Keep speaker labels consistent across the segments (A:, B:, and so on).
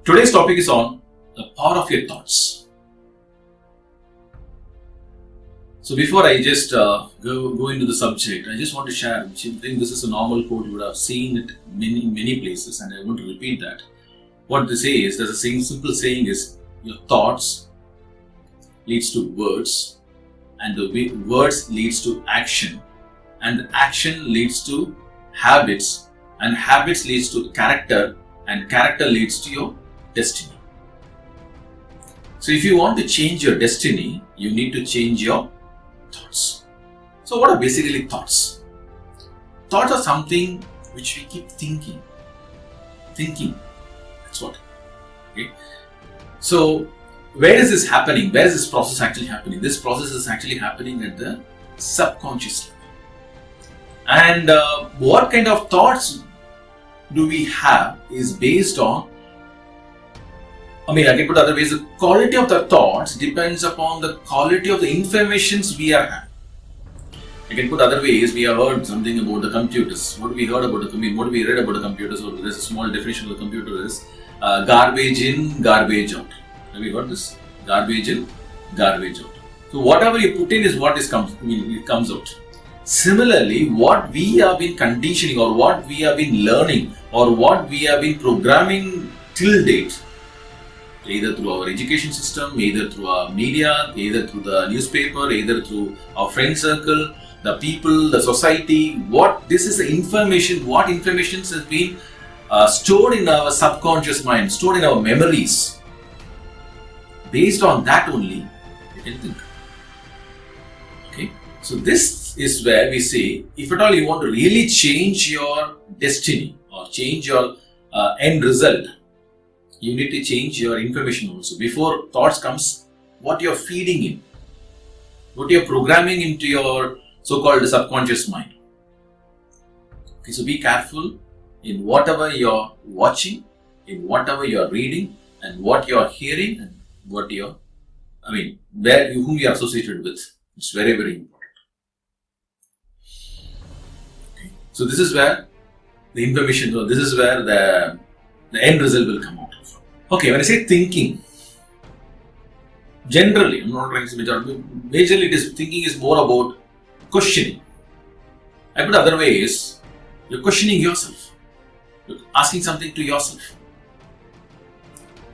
A: Today's topic is on the power of your thoughts. So before I just go into the subject, I just want to share, which I think this is a normal quote, you would have seen it many places, and I want to repeat that. What they say is, there's a simple saying is, your thoughts leads to words, and the words leads to action, and the action leads to habits, and habits leads to character, and character leads to your destiny. So if you want to change your destiny, you need to change your thoughts. So what are basically thoughts? Thoughts are something which we keep thinking. That's what. Okay. So where is this happening? Where is this process actually happening? This process is actually happening at the subconscious level. And what kind of thoughts do we have is based on, I can put other ways, the quality of the thoughts depends upon the quality of the informations we are having. I can put other ways, we have heard something about the computers. What we heard about what we read about the computers, or there's a small definition of the computer is garbage in, garbage out. Have you heard this? Garbage in, garbage out. So whatever you put in is what it comes out. Similarly, what we have been conditioning, or what we have been learning, or what we have been programming till date, either through our education system, either through our media, either through the newspaper, either through our friend circle, the people, the society, this is the information, what information has been stored in our subconscious mind, stored in our memories. Based on that only, you can think. Okay, so this is where we say, if at all you want to really change your destiny or change your end result, you need to change your information also. Before thoughts comes, what you're feeding in, what you're programming into your so-called subconscious mind. Okay, so be careful in whatever you're watching, in whatever you're reading, and what you're hearing, and what you're, whom you're associated with. It's very, very important. Okay, so this is where the information, this is where the end result will come out. Okay, when I say thinking, generally, I'm not trying to say majorly, thinking is more about questioning. I put other way is, you're questioning yourself. You're asking something to yourself.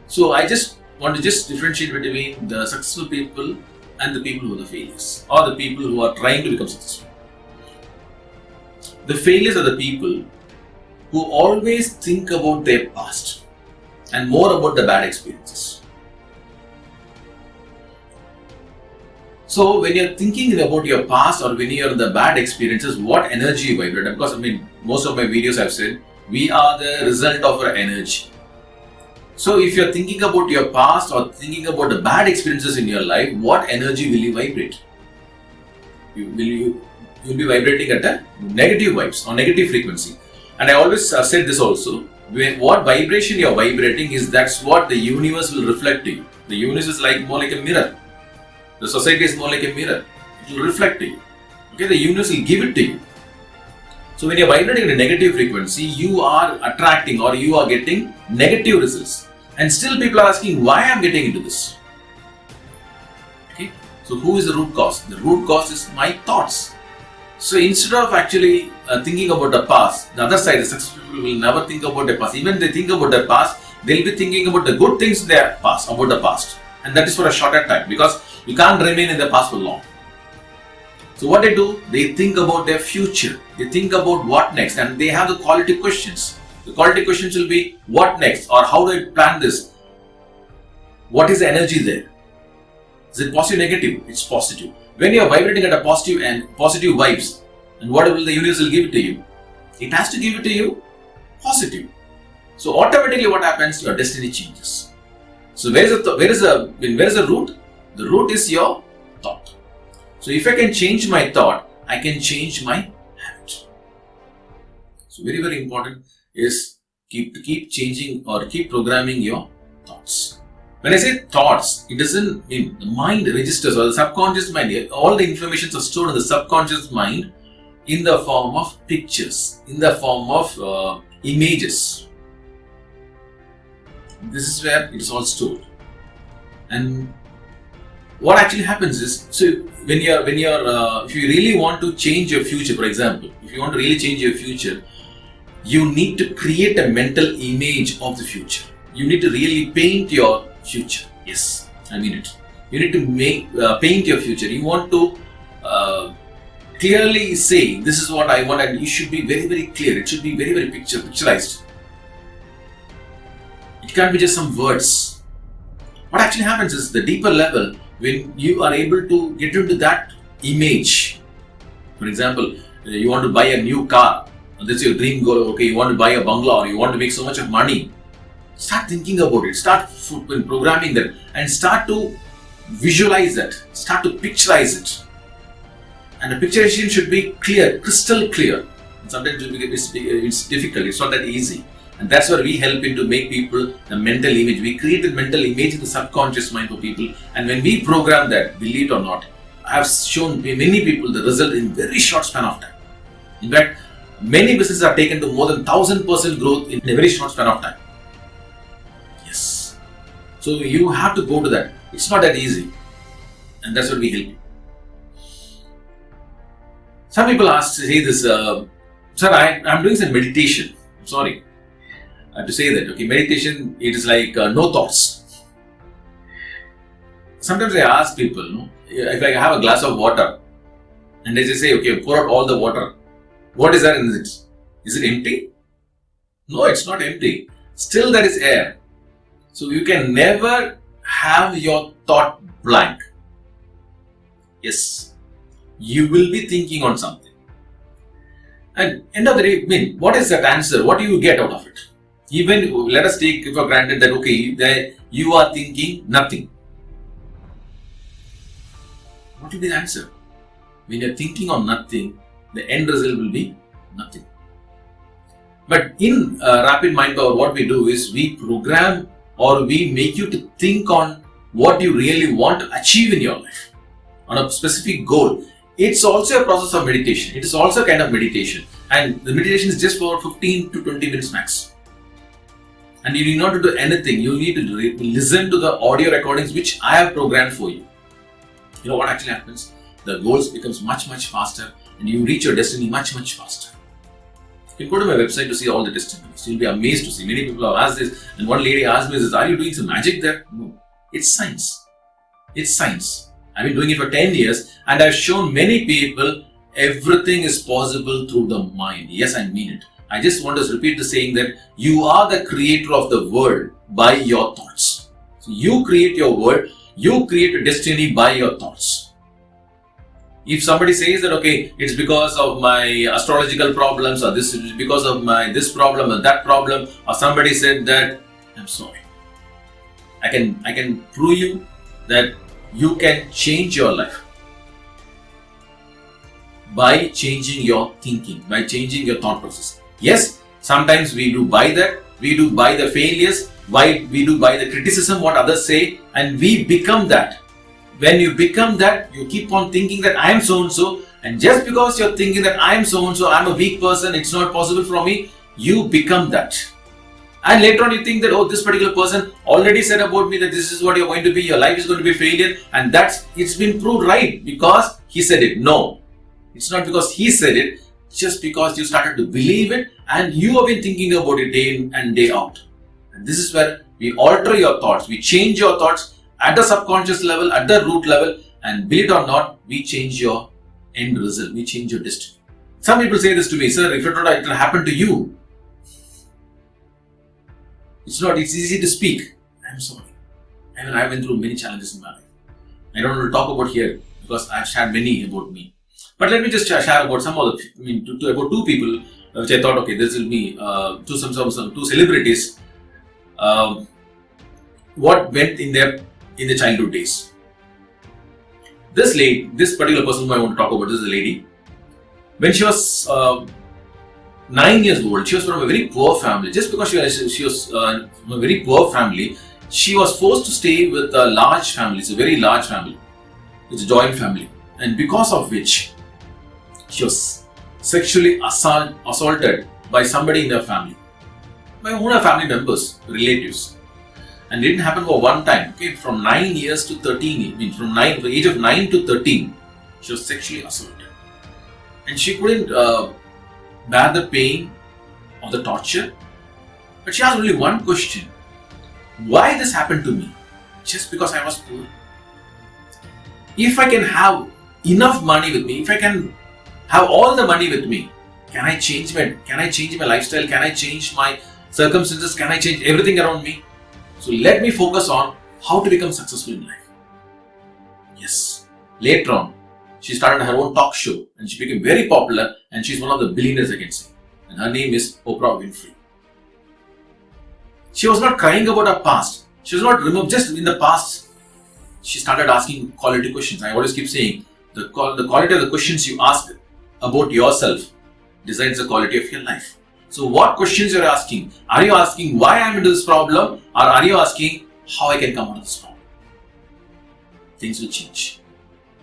A: So I just want to differentiate between the successful people and the people who are the failures, or the people who are trying to become successful. The failures are the people who always think about their past and more about the bad experiences. So when you're thinking about your past, or when you're in the bad experiences, what energy you vibrate? Because most of my videos I've said, we are the result of our energy. So if you're thinking about your past or thinking about the bad experiences in your life, what energy will you vibrate? You'll be vibrating at a negative vibes or negative frequency. And I always said this also, what vibration you're vibrating is, that's what the universe will reflect to you. The universe is more like a mirror. The society is more like a mirror. It will reflect to you. Okay, the universe will give it to you. So when you're vibrating at a negative frequency, you are attracting, or you are getting negative results. And still people are asking, why I'm getting into this? Okay, so who is the root cause? The root cause is my thoughts. So instead of actually thinking about the past, the other side, the successful people will never think about the past. Even if they think about the past, they'll be thinking about the good things in their past, about the past. And that is for a shorter time, because you can't remain in the past for long. So what they do, they think about their future. They think about what next, and they have the quality questions. The quality questions will be, what next? Or how do I plan this? What is the energy there? Is it positive or negative? It's positive. When you are vibrating at a positive and positive vibes, and what will the universe will give it to you? It has to give it to you positive. So automatically what happens? Your destiny changes. So where is the root? The root is your thought. So if I can change my thought, I can change my habit. So very, very important is keep changing or keep programming your thoughts. When I say thoughts, it doesn't mean the mind registers, or the subconscious mind. All the information are stored in the subconscious mind in the form of pictures, in the form of images. This is where it is all stored. And what actually happens is, so when you're if you really want to change your future, for example, if you want to really change your future, you need to create a mental image of the future. You need to really paint your future. Yes, I mean it. You need to paint your future. You want to clearly say, this is what I want, and you should be very, very clear. It should be very, very picturized. It can't be just some words. What actually happens is, the deeper level, when you are able to get into that image. For example, you want to buy a new car. That's your dream goal. Okay, you want to buy a bungalow, or you want to make so much of money. Start thinking about it. Start programming that, and start to visualize that. Start to picturize it. And the picturization should be clear, crystal clear. And sometimes it's difficult. It's not that easy. And that's where we help in to make people the mental image. We create a mental image in the subconscious mind for people. And when we program that, believe it or not, I have shown many people the result in very short span of time. In fact, many businesses are taken to more than 1000% growth in a very short span of time. Yes. So you have to go to that. It's not that easy. And that's what we help you. Some people say this, sir, I'm doing some meditation. I'm sorry. I have to say that. Okay, meditation, it is like no thoughts. Sometimes I ask people, if I have a glass of water, and they just say, okay, pour out all the water. What is there in it? Is it empty? No, it's not empty. Still there is air. So you can never have your thought blank. Yes. You will be thinking on something. And end of the day, what is that answer? What do you get out of it? Even let us take for granted that, okay, you are thinking nothing. What will be the answer? When you are thinking on nothing, the end result will be nothing. But in Rapid Mind Power, what we do is we program, or we make you to think on what you really want to achieve in your life, on a specific goal. It's also a process of meditation. It is also a kind of meditation. And the meditation is just for 15 to 20 minutes max. And you need not to do anything. You need to listen to the audio recordings which I have programmed for you. You know what actually happens? The goals becomes much, much faster, and you reach your destiny much, much faster. You can go to my website to see all the testimonies. You'll be amazed to see. Many people have asked this, and one lady asked me, are you doing some magic there? No. It's science. It's science. I've been doing it for 10 years, and I've shown many people everything is possible through the mind. Yes, I mean it. I just want to repeat the saying that you are the creator of the world by your thoughts. So you create your world, you create a destiny by your thoughts. If somebody says that, okay, it's because of my astrological problems, or this is because of my this problem or that problem, or somebody said that, I'm sorry. I can prove you that you can change your life by changing your thinking, by changing your thought process. Yes, sometimes we do buy that, we do buy the failures, we do buy the criticism, what others say, and we become that. When you become that, you keep on thinking that I am so and so, and just because you're thinking that I am so and so, I'm a weak person, it's not possible for me, you become that. And later on you think that, this particular person already said about me that this is what you're going to be, your life is going to be a failure, and it's been proved right because he said it. No, it's not because he said it, just because you started to believe it and you have been thinking about it day in and day out. And this is where we alter your thoughts, we change your thoughts at the subconscious level, at the root level, and believe it or not, we change your end result, we change your destiny. Some people say this to me, sir, if it will happen to you, it's easy to speak. I'm sorry. I went through many challenges in my life. I don't want to talk about here because I've shared many about me. But let me just share about some of about two people which I thought, okay, this will be two celebrities. What went in the childhood days. This particular person whom I want to talk about, this is a lady. When she was 9 years old, she was from a very poor family. Just because she was from a very poor family, she was forced to stay with a large family. It's a very large family. It's a joint family. And because of which, she was sexually assaulted by somebody in her family. By one of her family members, relatives. And it didn't happen for one time. Okay, from 9 years to 13, I mean from the age of 9 to 13, she was sexually assaulted. And she couldn't bear the pain or the torture. But she asked only one question. Why this happened to me? Just because I was poor? If I can have enough money with me, if I can have all the money with me, can I change my lifestyle? Can I change my circumstances? Can I change everything around me? So let me focus on how to become successful in life. Yes. Later on, she started her own talk show and she became very popular, and she's one of the billionaires, I can say. And her name is Oprah Winfrey. She was not crying about her past. She was not removed just in the past. She started asking quality questions. I always keep saying the quality of the questions you ask about yourself decides the quality of your life. So what questions you're asking? Are you asking why I'm into this problem, or are you asking how I can come out of this problem? Things will change.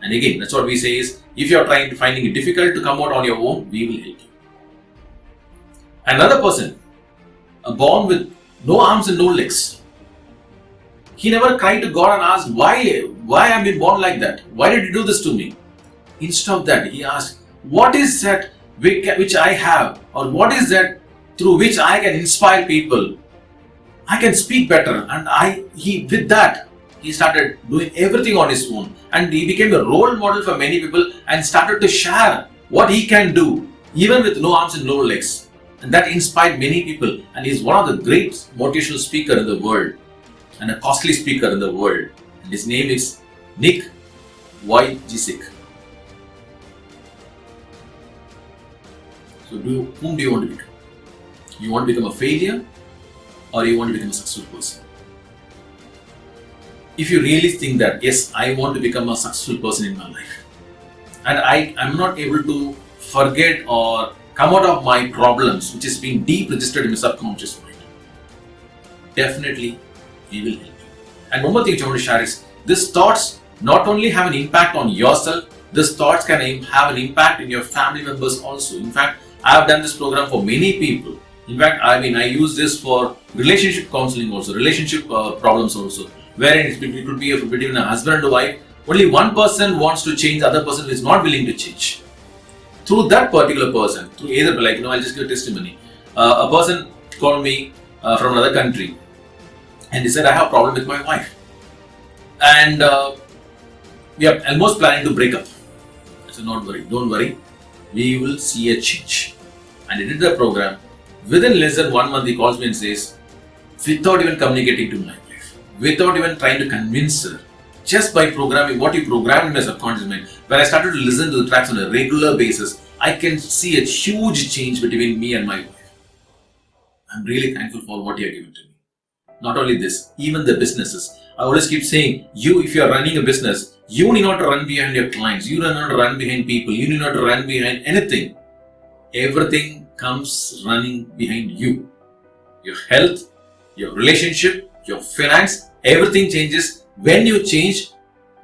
A: And again, that's what we say is, if you're finding it difficult to come out on your own, we will help you. Another person, born with no arms and no legs, he never cried to God and asked, why am I born like that? Why did you do this to me? Instead of that, he asked, what is that which I have, or what is that through which I can inspire people? I can speak better. And with that, he started doing everything on his own, and he became a role model for many people and started to share what he can do, even with no arms and no legs. And that inspired many people, and he's one of the great motivational speakers in the world, and a costly speaker in the world. And his name is Nick Vujicic. So whom do you want to become? You want to become a failure, or you want to become a successful person? If you really think that, yes, I want to become a successful person in my life, and I am not able to forget or come out of my problems, which has been deep registered in my subconscious mind, definitely we will help you. And one more thing I want to share is, these thoughts not only have an impact on yourself, these thoughts can have an impact in your family members also. In fact, I have done this program for many people. In fact, I use this for relationship counseling also, relationship problems also, wherein it could be between a husband and a wife. Only one person wants to change, the other person is not willing to change. Through that particular person, through either, I'll just give a testimony. A person called me from another country, and he said, I have a problem with my wife, and we are almost planning to break up. I said, don't worry, we will see a change. And he did the program. Within less than 1 month, he calls me and says, without even communicating to my wife, without even trying to convince her, just by programming what you programmed in my subconscious mind, when I started to listen to the tracks on a regular basis, I can see a huge change between me and my wife. I'm really thankful for what you have given to me. Not only this, even the businesses. I always keep saying, if you are running a business, you need not to run behind your clients, you need not to run behind people, you need not to run behind anything. Everything comes running behind you. Your health, your relationship, your finance, everything changes when you change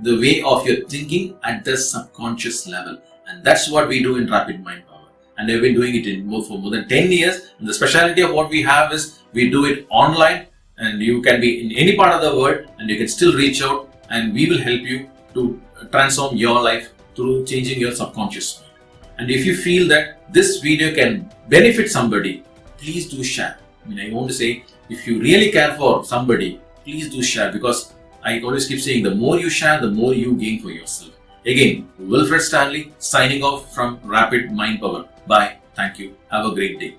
A: the way of your thinking at the subconscious level. And that's what we do in Rapid Mind Power. And we've been doing it for more than 10 years. And the specialty of what we have is we do it online, and you can be in any part of the world and you can still reach out, and we will help you to transform your life through changing your subconscious mind. And if you feel that this video can benefit somebody, please do share. I want to say, if you really care for somebody, please do share, because I always keep saying, the more you share, the more you gain for yourself. Again, Wilfred Stanley signing off from Rapid Mind Power. Bye. Thank you. Have a great day.